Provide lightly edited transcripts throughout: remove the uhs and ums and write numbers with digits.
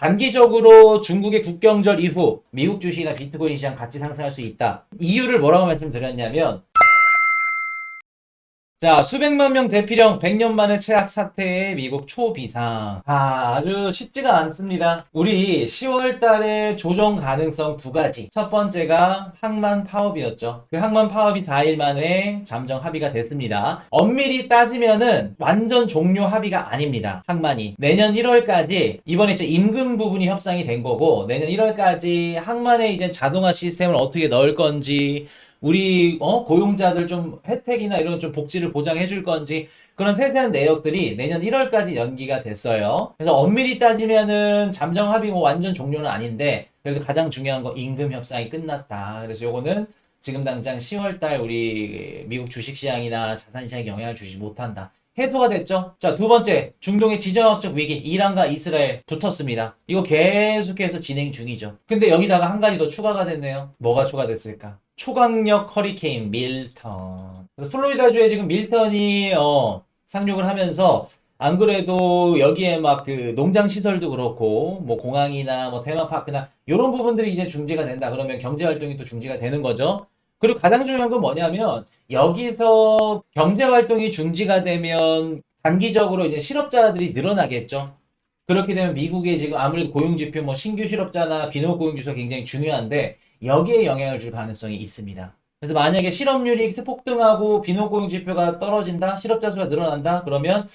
단기적으로 중국의 국경절 이후 미국 주식이나 비트코인 시장 같이 상승할 수 있다. 이유를 뭐라고 말씀드렸냐면, 자, 수백만 명 대피령 100년 만에 최악 사태의 미국 초비상. 아주 쉽지가 않습니다. 우리 10월 달에 조정 가능성 두 가지. 첫 번째가 항만 파업이었죠. 그 항만 파업이 4일 만에 잠정 합의가 됐습니다. 엄밀히 따지면은 완전 종료 합의가 아닙니다. 항만이. 내년 1월까지, 이번에 이제 임금 부분이 협상이 된 거고, 내년 1월까지 항만에 이제 자동화 시스템을 어떻게 넣을 건지, 우리 고용자들 좀 혜택이나 이런 좀 복지를 보장해 줄 건지 그런 세세한 내역들이 내년 1월까지 연기가 됐어요. 그래서 엄밀히 따지면은 잠정 합의 뭐 완전 종료는 아닌데 그래서 가장 중요한 거 임금 협상이 끝났다. 그래서 요거는 지금 당장 10월달 우리 미국 주식시장이나 자산시장에 영향을 주지 못한다. 해소가 됐죠? 자, 두 번째, 중동의 지정학적 위기, 이란과 이스라엘 붙었습니다. 이거 계속해서 진행 중이죠. 근데 여기다가 한 가지 더 추가가 됐네요. 뭐가 추가됐을까? 초강력 허리케인 밀턴. 그래서 플로리다주에 지금 밀턴이 상륙을 하면서 안 그래도 여기에 막 그 농장 시설도 그렇고 뭐 공항이나 뭐 테마파크나 이런 부분들이 이제 중지가 된다. 그러면 경제 활동이 또 중지가 되는 거죠. 그리고 가장 중요한 건 뭐냐면 여기서 경제 활동이 중지가 되면 단기적으로 이제 실업자들이 늘어나겠죠. 그렇게 되면 미국의 지금 아무래도 고용지표 뭐 신규 실업자나 비농업 고용지수가 굉장히 중요한데 여기에 영향을 줄 가능성이 있습니다. 그래서 만약에 실업률이 폭등하고 비농업 고용지표가 떨어진다, 실업자 수가 늘어난다, 그러면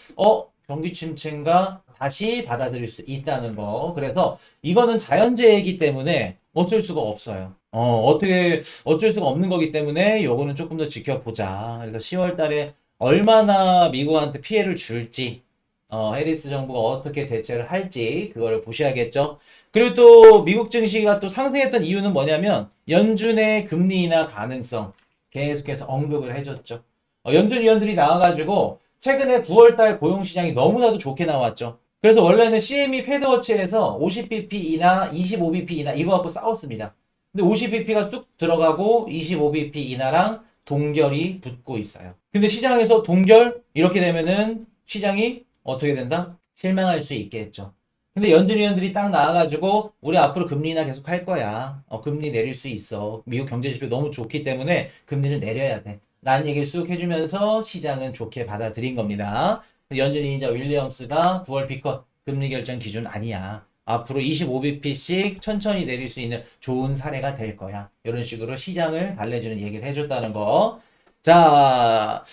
경기 침체인가 다시 받아들일 수 있다는 거. 그래서 이거는 자연재해이기 때문에 어쩔 수가 없어요. 어떻게 어쩔 수가 없는 거기 때문에 요거는 조금 더 지켜보자. 그래서 10월 달에 얼마나 미국한테 피해를 줄지 해리스 정부가 어떻게 대처를 할지 그거를 보셔야겠죠. 그리고 또 미국 증시가 또 상승했던 이유는 뭐냐면 연준의 금리 인하 가능성 계속해서 언급을 해줬죠. 연준 위원들이 나와가지고 최근에 9월달 고용시장이 너무나도 좋게 나왔죠. 그래서 원래는 CME 패드워치에서 50bp 인하, 25bp 인하 이거 갖고 싸웠습니다. 근데 50bp가 쑥 들어가고 25bp 인하랑 동결이 붙고 있어요. 근데 시장에서 동결 이렇게 되면은 시장이 어떻게 된다? 실망할 수 있겠죠. 근데 연준 위원들이 딱 나와가지고 우리 앞으로 금리 인하 계속 할 거야. 금리 내릴 수 있어. 미국 경제 지표 너무 좋기 때문에 금리를 내려야 돼. 라는 얘기를 쑥 해주면서 시장은 좋게 받아들인 겁니다. 연준이자 윌리엄스가 9월 피컷 금리 결정 기준 아니야. 앞으로 25bp씩 천천히 내릴 수 있는 좋은 사례가 될 거야. 이런 식으로 시장을 달래주는 얘기를 해줬다는 거. 자,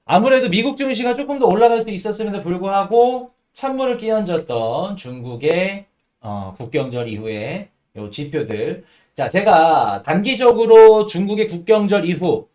아무래도 미국 증시가 조금 더 올라갈 수 있었음에도 불구하고 찬물을 끼얹었던 중국의 국경절 이후에 요 지표들. 자, 제가 단기적으로 중국의 국경절 이후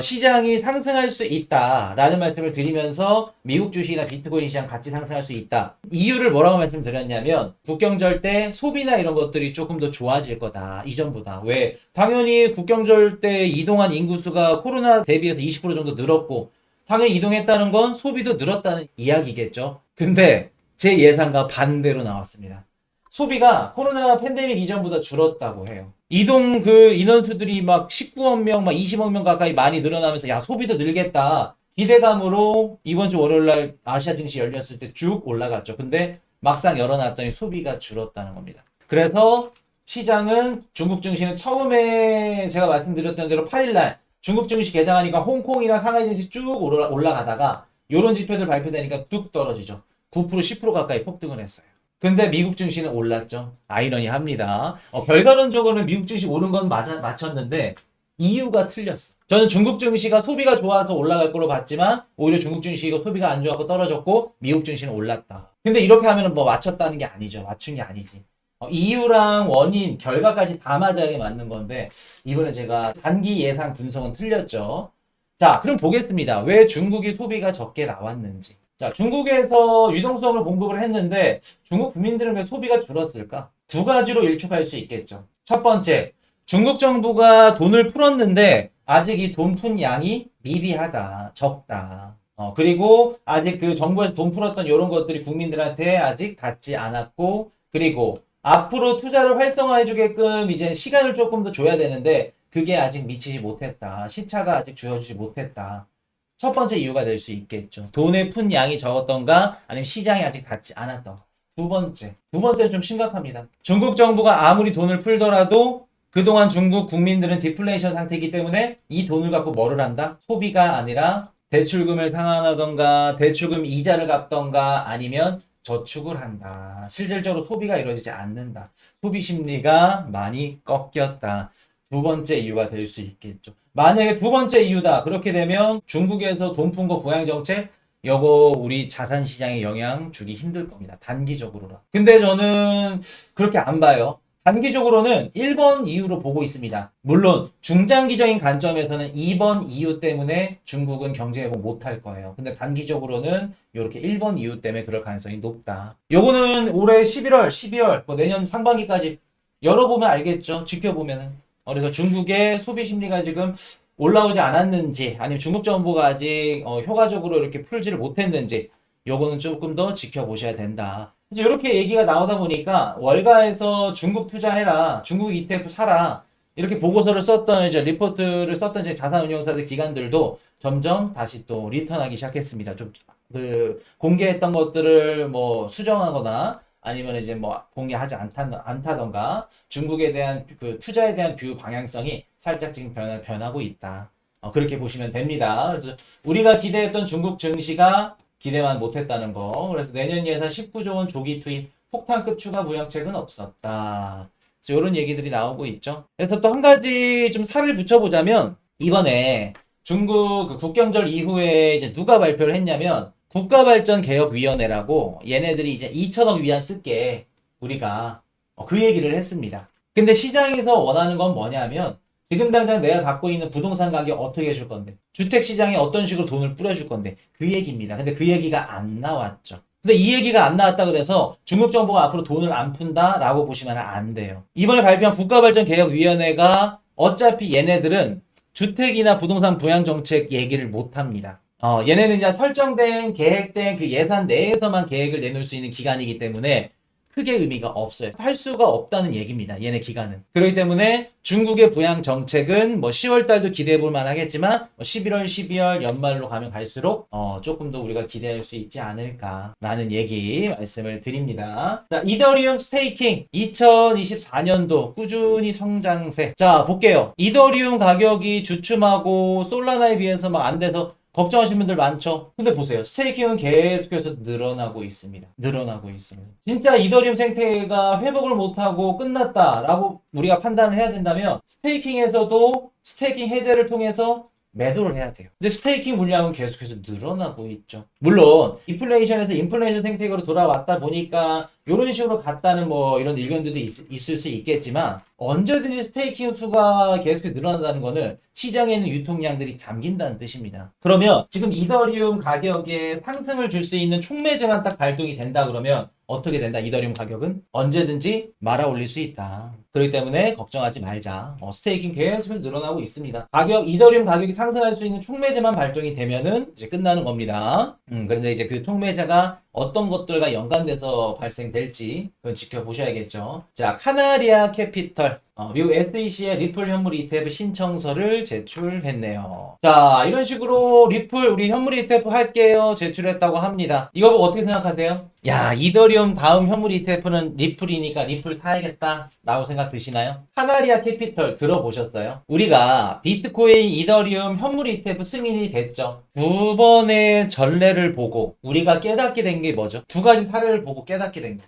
시장이 상승할 수 있다라는 말씀을 드리면서 미국 주식이나 비트코인 시장 같이 상승할 수 있다. 이유를 뭐라고 말씀드렸냐면 국경절 때 소비나 이런 것들이 조금 더 좋아질 거다. 이전보다. 왜? 당연히 국경절 때 이동한 인구수가 코로나 대비해서 20% 정도 늘었고 당연히 이동했다는 건 소비도 늘었다는 이야기겠죠. 근데 제 예상과 반대로 나왔습니다. 소비가 코로나 팬데믹 이전보다 줄었다고 해요. 이동 그 인원수들이 막 19억 명, 막 20억 명 가까이 많이 늘어나면서 야, 소비도 늘겠다. 기대감으로 이번 주 월요일 날 아시아 증시 열렸을 때 쭉 올라갔죠. 근데 막상 열어놨더니 소비가 줄었다는 겁니다. 그래서 시장은 중국 증시는 처음에 제가 말씀드렸던 대로 8일 날 중국 증시 개장하니까 홍콩이나 상하이 증시 쭉 올라가다가 요런 지표들 발표되니까 뚝 떨어지죠. 9% 10% 가까이 폭등을 했어요. 근데 미국 증시는 올랐죠. 아이러니합니다. 별다른적으로는 미국 증시 오른 건 맞췄는데 이유가 틀렸어. 저는 중국 증시가 소비가 좋아서 올라갈 걸로 봤지만 오히려 중국 증시가 소비가 안 좋아서 떨어졌고 미국 증시는 올랐다. 근데 이렇게 하면 뭐 맞췄다는 게 아니죠. 맞춘 게 아니지. 이유랑 원인, 결과까지 다 맞아야 맞는 건데 이번에 제가 단기 예상 분석은 틀렸죠. 자, 그럼 보겠습니다. 왜 중국이 소비가 적게 나왔는지. 자, 중국에서 유동성을 공급을 했는데 중국 국민들은 왜 소비가 줄었을까? 두 가지로 일축할 수 있겠죠. 첫 번째, 중국 정부가 돈을 풀었는데 아직 이 돈 푼 양이 미비하다, 적다. 그리고 아직 그 정부에서 돈 풀었던 이런 것들이 국민들한테 아직 닿지 않았고, 그리고 앞으로 투자를 활성화해주게끔 이제 시간을 조금 더 줘야 되는데 그게 아직 미치지 못했다. 시차가 아직 주어지지 못했다. 첫 번째 이유가 될 수 있겠죠. 돈의 푼 양이 적었던가 아니면 시장이 아직 닿지 않았던. 두 번째는 좀 심각합니다. 중국 정부가 아무리 돈을 풀더라도 그동안 중국 국민들은 디플레이션 상태이기 때문에 이 돈을 갖고 뭐를 한다? 소비가 아니라 대출금을 상환하던가 대출금 이자를 갚던가 아니면 저축을 한다. 실질적으로 소비가 이루어지지 않는다. 소비 심리가 많이 꺾였다. 두 번째 이유가 될 수 있겠죠. 만약에 두 번째 이유다. 그렇게 되면 중국에서 돈 푼 거 부양 정책 요거 우리 자산 시장에 영향 주기 힘들 겁니다. 단기적으로라. 근데 저는 그렇게 안 봐요. 단기적으로는 1번 이유로 보고 있습니다. 물론 중장기적인 관점에서는 2번 이유 때문에 중국은 경제회복 못할 거예요. 근데 단기적으로는 이렇게 1번 이유 때문에 그럴 가능성이 높다. 요거는 올해 11월, 12월, 뭐 내년 상반기까지 열어보면 알겠죠. 지켜보면은. 그래서 중국의 소비 심리가 지금 올라오지 않았는지 아니면 중국 정부가 아직 효과적으로 이렇게 풀지를 못했는지 요거는 조금 더 지켜보셔야 된다. 그래서 이렇게 얘기가 나오다 보니까 월가에서 중국 투자해라, 중국 ETF 사라 이렇게 보고서를 썼던 이제 리포트를 썼던 이제 자산운용사들 기관들도 점점 다시 또 리턴하기 시작했습니다. 좀 그 공개했던 것들을 뭐 수정하거나 아니면 이제 뭐 공개하지 않다던가 중국에 대한 그 투자에 대한 뷰 방향성이 살짝 지금 변하고 있다. 그렇게 보시면 됩니다. 그래서 우리가 기대했던 중국 증시가 기대만 못했다는 거. 그래서 내년 예산 19조 원 조기 투입, 폭탄급 추가 부양책은 없었다. 그래서 이런 얘기들이 나오고 있죠. 그래서 또 한 가지 좀 살을 붙여보자면 이번에 중국 그 국경절 이후에 이제 누가 발표를 했냐면 국가발전개혁위원회라고 얘네들이 이제 2천억 위안 쓸게 우리가 그 얘기를 했습니다. 근데 시장에서 원하는 건 뭐냐면 지금 당장 내가 갖고 있는 부동산 가격 어떻게 해줄 건데 주택시장에 어떤 식으로 돈을 뿌려줄 건데 그 얘기입니다. 근데 그 얘기가 안 나왔죠. 근데 이 얘기가 안 나왔다 그래서 중국 정부가 앞으로 돈을 안 푼다라고 보시면 안 돼요. 이번에 발표한 국가발전개혁위원회가 어차피 얘네들은 주택이나 부동산 부양정책 얘기를 못합니다. 얘네는 이제 설정된 계획된 그 예산 내에서만 계획을 내놓을 수 있는 기관이기 때문에 크게 의미가 없어요. 할 수가 없다는 얘기입니다. 얘네 기간은. 그렇기 때문에 중국의 부양 정책은 뭐 10월 달도 기대해 볼 만하겠지만 11월, 12월 연말로 가면 갈수록 조금 더 우리가 기대할 수 있지 않을까라는 얘기 말씀을 드립니다. 자, 이더리움 스테이킹 2024년도 꾸준히 성장세. 자, 볼게요. 이더리움 가격이 주춤하고 솔라나에 비해서 막 안 돼서 걱정하시는 분들 많죠? 근데 보세요. 스테이킹은 계속해서 늘어나고 있습니다. 진짜 이더리움 생태계가 회복을 못하고 끝났다라고 우리가 판단을 해야 된다면 스테이킹에서도 스테이킹 해제를 통해서 매도를 해야 돼요. 근데 스테이킹 물량은 계속해서 늘어나고 있죠. 물론 인플레이션에서 인플레이션 생태계로 돌아왔다 보니까 이런 식으로 갔다는 뭐 이런 의견들도 있을 수 있겠지만 언제든지 스테이킹 수가 계속 늘어난다는 거는 시장에 있는 유통량들이 잠긴다는 뜻입니다. 그러면 지금 이더리움 가격에 상승을 줄 수 있는 촉매제만 딱 발동이 된다 그러면 어떻게 된다? 이더리움 가격은 언제든지 말아 올릴 수 있다. 그렇기 때문에 걱정하지 말자. 스테이킹 계속 늘어나고 있습니다. 이더리움 가격이 상승할 수 있는 촉매제만 발동이 되면은 이제 끝나는 겁니다. 그런데 이제 그 촉매제가 어떤 것들과 연관돼서 발생될지 그건 지켜보셔야겠죠. 자, 카나리아 캐피털 미국 SEC의 리플 현물 ETF 신청서를 제출했네요. 자, 이런 식으로 리플 우리 현물 ETF 할게요 제출했다고 합니다. 이거 보고 어떻게 생각하세요? 야, 이더리움 다음 현물 ETF는 리플이니까 리플 사야겠다 라고 생각 드시나요? 카나리아 캐피털 들어보셨어요? 우리가 비트코인, 이더리움 현물 ETF 승인이 됐죠. 두 번의 전례를 보고 우리가 깨닫게 된 게 뭐죠? 두 가지 사례를 보고 깨닫게 된 거.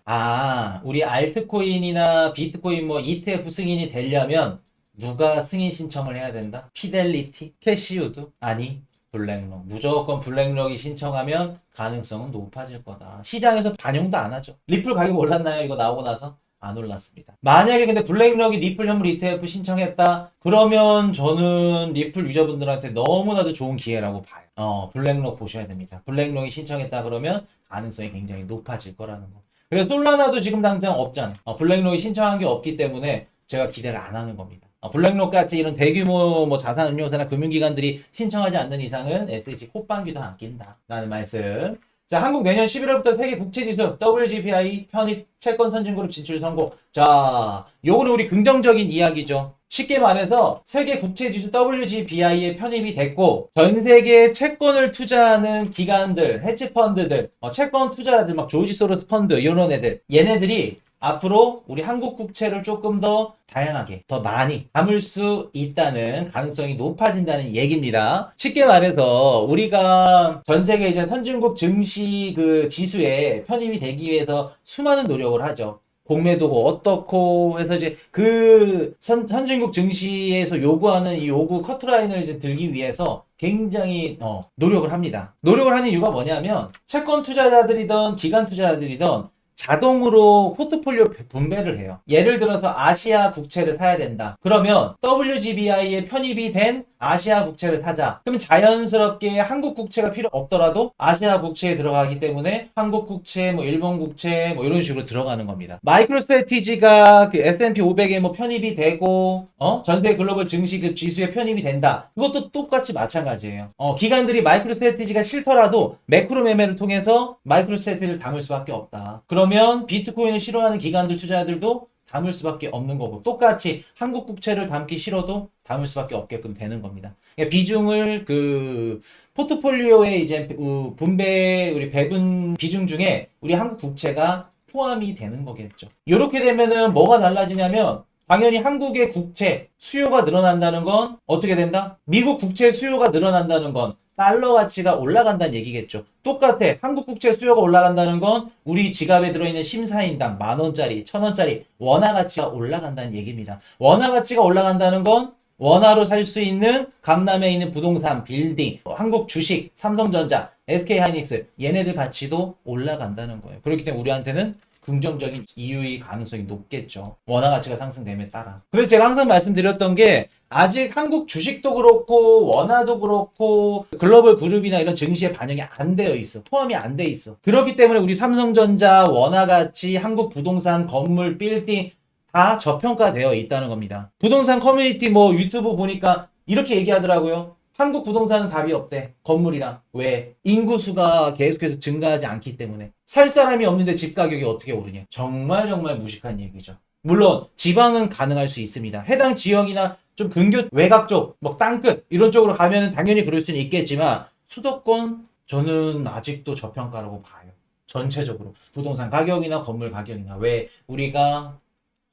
우리 알트코인이나 비트코인 뭐 ETF 승인이 되려면 누가 승인 신청을 해야 된다? 피델리티? 캐시우드? 아니, 블랙록. 무조건 블랙록이 신청하면 가능성은 높아질 거다. 시장에서 반영도 안 하죠. 리플 가격 올랐나요? 이거 나오고 나서? 안 올랐습니다. 만약에 근데 블랙록이 리플 현물 ETF 신청했다? 그러면 저는 리플 유저분들한테 너무나도 좋은 기회라고 봐요. 블랙록 보셔야 됩니다. 블랙록이 신청했다 그러면 가능성이 굉장히 높아질 거라는 거. 그래서 솔라나도 지금 당장 없잖아. 블랙록이 신청한 게 없기 때문에 제가 기대를 안 하는 겁니다. 블랙록 같이 이런 대규모 뭐 자산운용사나 금융기관들이 신청하지 않는 이상은 SEC 콧방귀도 안 낀다 라는 말씀 자, 한국 내년 11월부터 세계 국채지수 WGBI 편입 채권 선진그룹 진출 성공. 자, 요거는 우리 긍정적인 이야기죠. 쉽게 말해서 세계 국채지수 WGBI에 편입이 됐고 전 세계 채권을 투자하는 기관들, 헤지펀드들, 채권 투자자들 막 조지 소로스 펀드 이런 애들 얘네들이 앞으로 우리 한국 국채를 조금 더 다양하게, 더 많이 담을 수 있다는 가능성이 높아진다는 얘기입니다. 쉽게 말해서 우리가 전 세계 이제 선진국 증시 그 지수에 편입이 되기 위해서 수많은 노력을 하죠. 공매도고 어떻고 해서 이제 그 선진국 증시에서 요구하는 이 요구 커트라인을 이제 들기 위해서 굉장히 노력을 합니다. 노력을 하는 이유가 뭐냐면 채권 투자자들이든 기관 투자자들이든 자동으로 포트폴리오 분배를 해요. 예를 들어서 아시아 국채를 사야 된다. 그러면 WGBI에 편입이 된 아시아 국채를 사자. 그러면 자연스럽게 한국 국채가 필요 없더라도 아시아 국채에 들어가기 때문에 한국 국채, 뭐 일본 국채, 뭐 이런 식으로 들어가는 겁니다. 마이크로스트래티지가 그 S&P 500에 뭐 편입이 되고, 전세 글로벌 증시 그 지수에 편입이 된다. 그것도 똑같이 마찬가지예요. 기관들이 마이크로스트래티지가 싫더라도 매크로 매매를 통해서 마이크로스트래티지를 담을 수밖에 없다. 그러면 비트코인을 싫어하는 기관들 투자자들도 담을 수밖에 없는 거고 똑같이 한국 국채를 담기 싫어도 담을 수밖에 없게끔 되는 겁니다. 그러니까 비중을 그 포트폴리오에 이제 분배 우리 배분 비중 중에 우리 한국 국채가 포함이 되는 거겠죠. 이렇게 되면은 뭐가 달라지냐면 당연히 한국의 국채 수요가 늘어난다는 건 어떻게 된다? 미국 국채 수요가 늘어난다는 건 달러 가치가 올라간다는 얘기겠죠. 똑같아. 한국 국채 수요가 올라간다는 건 우리 지갑에 들어있는 심사인당 10,000원짜리, 1,000원짜리 원화 가치가 올라간다는 얘기입니다. 원화 가치가 올라간다는 건 원화로 살 수 있는 강남에 있는 부동산, 빌딩, 한국 주식, 삼성전자, SK하이닉스 얘네들 가치도 올라간다는 거예요. 그렇기 때문에 우리한테는 긍정적인 이유의 가능성이 높겠죠. 원화 가치가 상승됨에 따라. 그래서 제가 항상 말씀드렸던 게 아직 한국 주식도 그렇고 원화도 그렇고 글로벌 그룹이나 이런 증시에 반영이 안 되어 있어. 포함이 안 돼 있어. 그렇기 때문에 우리 삼성전자, 원화 가치, 한국 부동산, 건물, 빌딩 다 저평가되어 있다는 겁니다. 부동산 커뮤니티 뭐 유튜브 보니까 이렇게 얘기하더라고요. 한국 부동산은 답이 없대. 건물이랑. 왜? 인구수가 계속해서 증가하지 않기 때문에. 살 사람이 없는데 집 가격이 어떻게 오르냐. 정말 무식한 얘기죠. 물론 지방은 가능할 수 있습니다. 해당 지역이나 좀 근교 외곽 쪽, 뭐 땅끝 이런 쪽으로 가면은 당연히 그럴 수는 있겠지만 수도권 저는 아직도 저평가라고 봐요. 전체적으로 부동산 가격이나 건물 가격이나. 왜? 우리가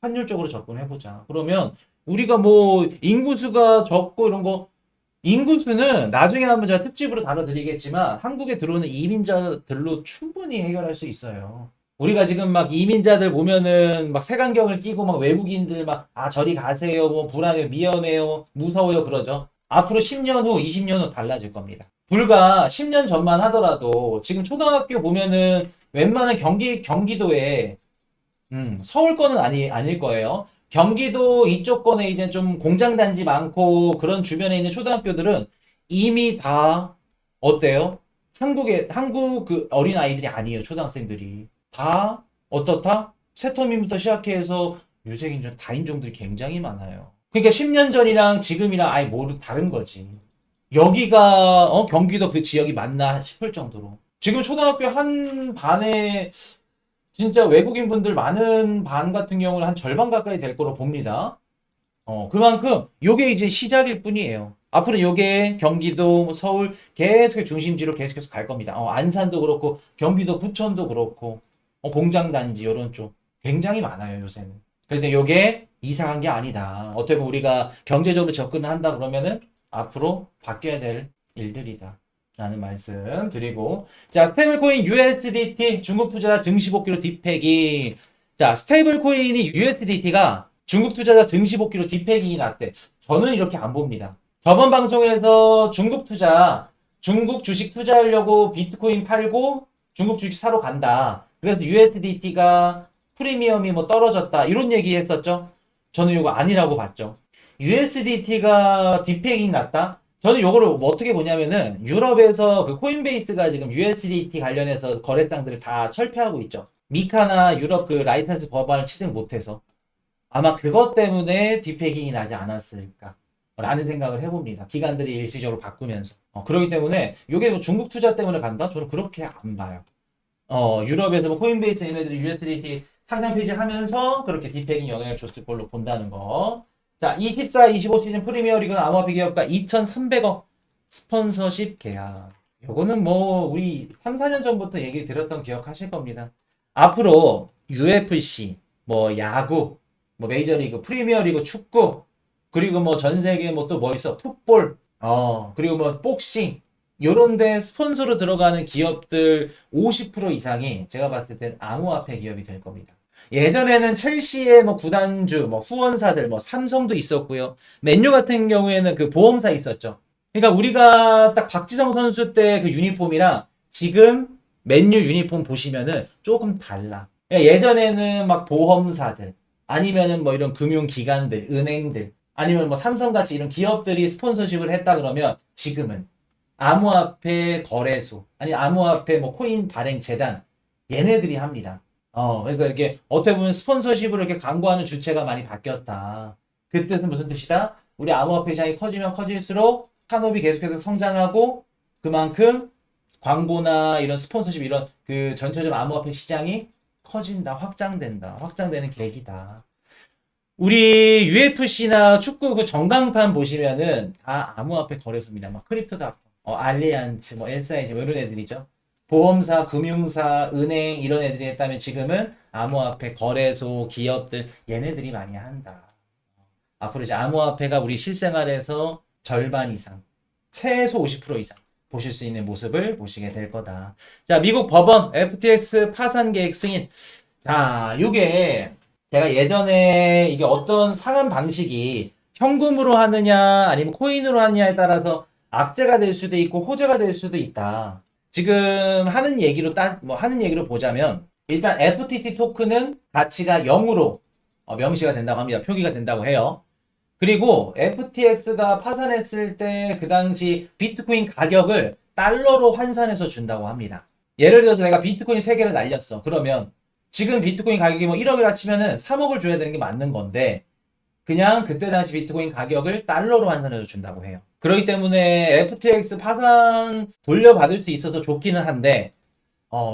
환율적으로 접근해보자. 그러면 우리가 뭐 인구수가 적고 이런 거 인구수는 나중에 한번 제가 특집으로 다뤄드리겠지만 한국에 들어오는 이민자들로 충분히 해결할 수 있어요. 우리가 지금 막 이민자들 보면은 막 색안경을 끼고 막 외국인들 막 저리 가세요 뭐 불안해요 위험해요 무서워요 그러죠. 앞으로 10년 후 20년 후 달라질 겁니다. 불과 10년 전만 하더라도 지금 초등학교 보면은 웬만한 경기도에 서울 거는 아닐 거예요. 경기도 이쪽권에 이제 좀 공장단지 많고 그런 주변에 있는 초등학교들은 이미 다 어때요? 한국 그 어린 아이들이 아니에요. 초등학생들이 다 어떻다? 새터민부터 시작해서 유색인종 다인종들이 굉장히 많아요. 그러니까 10년 전이랑 지금이랑 아예 모두 다른 거지. 여기가 경기도 그 지역이 맞나 싶을 정도로 지금 초등학교 한 반에 진짜 외국인 분들 많은 반 같은 경우는 한 절반 가까이 될 거로 봅니다. 그만큼 요게 이제 시작일 뿐이에요. 앞으로 요게 경기도, 서울 계속 중심지로 계속해서 갈 겁니다. 안산도 그렇고 경기도 부천도 그렇고 공장단지 이런 쪽 굉장히 많아요 요새는. 그래서 요게 이상한 게 아니다. 어떻게 보면 우리가 경제적으로 접근을 한다 그러면은 앞으로 바뀌어야 될 일들이다. 라는 말씀 드리고 자 스테이블 코인 USDT 중국 투자자 증시 복귀로 딥패기 자 스테이블 코인이 USDT가 중국 투자자 증시 복귀로 딥패기 났대. 저는 이렇게 안 봅니다. 저번 방송에서 중국 주식 투자하려고 비트코인 팔고 중국 주식 사러 간다. 그래서 USDT가 프리미엄이 뭐 떨어졌다 이런 얘기 했었죠. 저는 이거 아니라고 봤죠. USDT가 딥패기 났다. 저는 요거를 어떻게 보냐면은 유럽에서 그 코인베이스가 지금 USDT 관련해서 거래상들을 다 철폐하고 있죠. 미카나 유럽 그 라이선스 법안을 취득 못해서 아마 그것 때문에 딥패킹이 나지 않았을까 라는 생각을 해봅니다. 기관들이 일시적으로 바꾸면서. 그렇기 때문에 이게 뭐 중국 투자 때문에 간다? 저는 그렇게 안 봐요. 유럽에서 뭐 코인베이스 얘네들이 USDT 상장 폐지하면서 그렇게 디페깅 영향을 줬을 걸로 본다는 거. 자, 24, 25 시즌 프리미어리그 암호화폐 기업가 2,300억 스폰서십 계약. 요거는 뭐 우리 3, 4년 전부터 얘기 드렸던 기억하실 겁니다. 앞으로 UFC, 뭐 야구, 뭐 메이저리그, 프리미어리그 축구, 그리고 뭐 전 세계 뭐 또 뭐 있어? 풋볼, 그리고 뭐 복싱, 요런 데 스폰서로 들어가는 기업들 50% 이상이 제가 봤을 땐 암호화폐 기업이 될 겁니다. 예전에는 첼시의 뭐 구단주, 뭐 후원사들, 뭐 삼성도 있었고요. 맨유 같은 경우에는 그 보험사 있었죠. 그러니까 우리가 딱 박지성 선수 때 그 유니폼이랑 지금 맨유 유니폼 보시면은 조금 달라. 그러니까 예전에는 막 보험사들, 아니면은 뭐 이런 금융기관들, 은행들, 아니면 뭐 삼성같이 이런 기업들이 스폰서십을 했다 그러면 지금은 암호화폐 거래소, 아니 암호화폐 뭐 코인 발행 재단 얘네들이 합니다. 그래서 이렇게 어떻게 보면 스폰서십으로 이렇게 광고하는 주체가 많이 바뀌었다. 그 뜻은 무슨 뜻이다? 우리 암호화폐 시장이 커지면 커질수록 산업이 계속해서 성장하고 그만큼 광고나 이런 스폰서십 이런 그 전체적으로 암호화폐 시장이 커진다, 확장된다, 확장되는 계기다. 우리 UFC나 축구 그 전광판 보시면은 다 암호화폐 거래소입니다. 막 크립토닷컴, 알리안츠, 뭐 SIG 뭐 이런 애들이죠. 보험사, 금융사, 은행 이런 애들이 했다면 지금은 암호화폐 거래소, 기업들 얘네들이 많이 한다. 앞으로 이제 암호화폐가 우리 실생활에서 절반 이상, 최소 50% 이상 보실 수 있는 모습을 보시게 될 거다. 자, 미국 법원 FTX 파산 계획 승인. 자, 요게 제가 예전에 이게 어떤 상환 방식이 현금으로 하느냐 아니면 코인으로 하느냐에 따라서 악재가 될 수도 있고 호재가 될 수도 있다. 지금 하는 얘기로 보자면 일단 FTT 토큰은 가치가 0으로 명시가 된다고 합니다. 표기가 된다고 해요. 그리고 FTX가 파산했을 때 그 당시 비트코인 가격을 달러로 환산해서 준다고 합니다. 예를 들어서 내가 비트코인 3개를 날렸어. 그러면 지금 비트코인 가격이 뭐 1억이라 치면은 3억을 줘야 되는 게 맞는 건데 그냥 그때 당시 비트코인 가격을 달러로 환산해서 준다고 해요. 그렇기 때문에 FTX 파산 돌려받을 수 있어서 좋기는 한데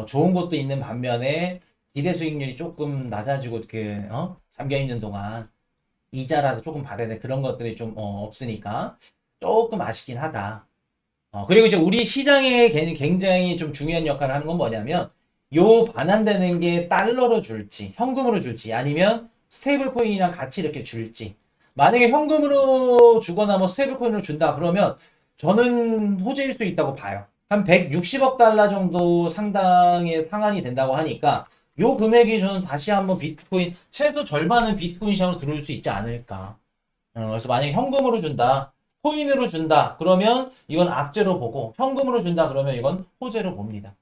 좋은 것도 있는 반면에 기대 수익률이 조금 낮아지고 잠겨있는 동안 이자라도 조금 받아야 돼. 그런 것들이 좀 없으니까 조금 아쉽긴 하다. 그리고 이제 우리 시장에 굉장히 좀 중요한 역할을 하는 건 뭐냐면 요 반환되는 게 달러로 줄지 현금으로 줄지 아니면 스테이블 코인이랑 같이 이렇게 줄지. 만약에 현금으로 주거나 뭐 스테이블 코인으로 준다 그러면 저는 호재일 수 있다고 봐요. 한 160억 달러 정도 상당의 상한이 된다고 하니까 요 금액이 저는 다시 한번 비트코인 최소 절반은 비트코인 시장으로 들어올 수 있지 않을까. 그래서 만약에 현금으로 준다, 코인으로 준다 그러면 이건 악재로 보고 현금으로 준다 그러면 이건 호재로 봅니다.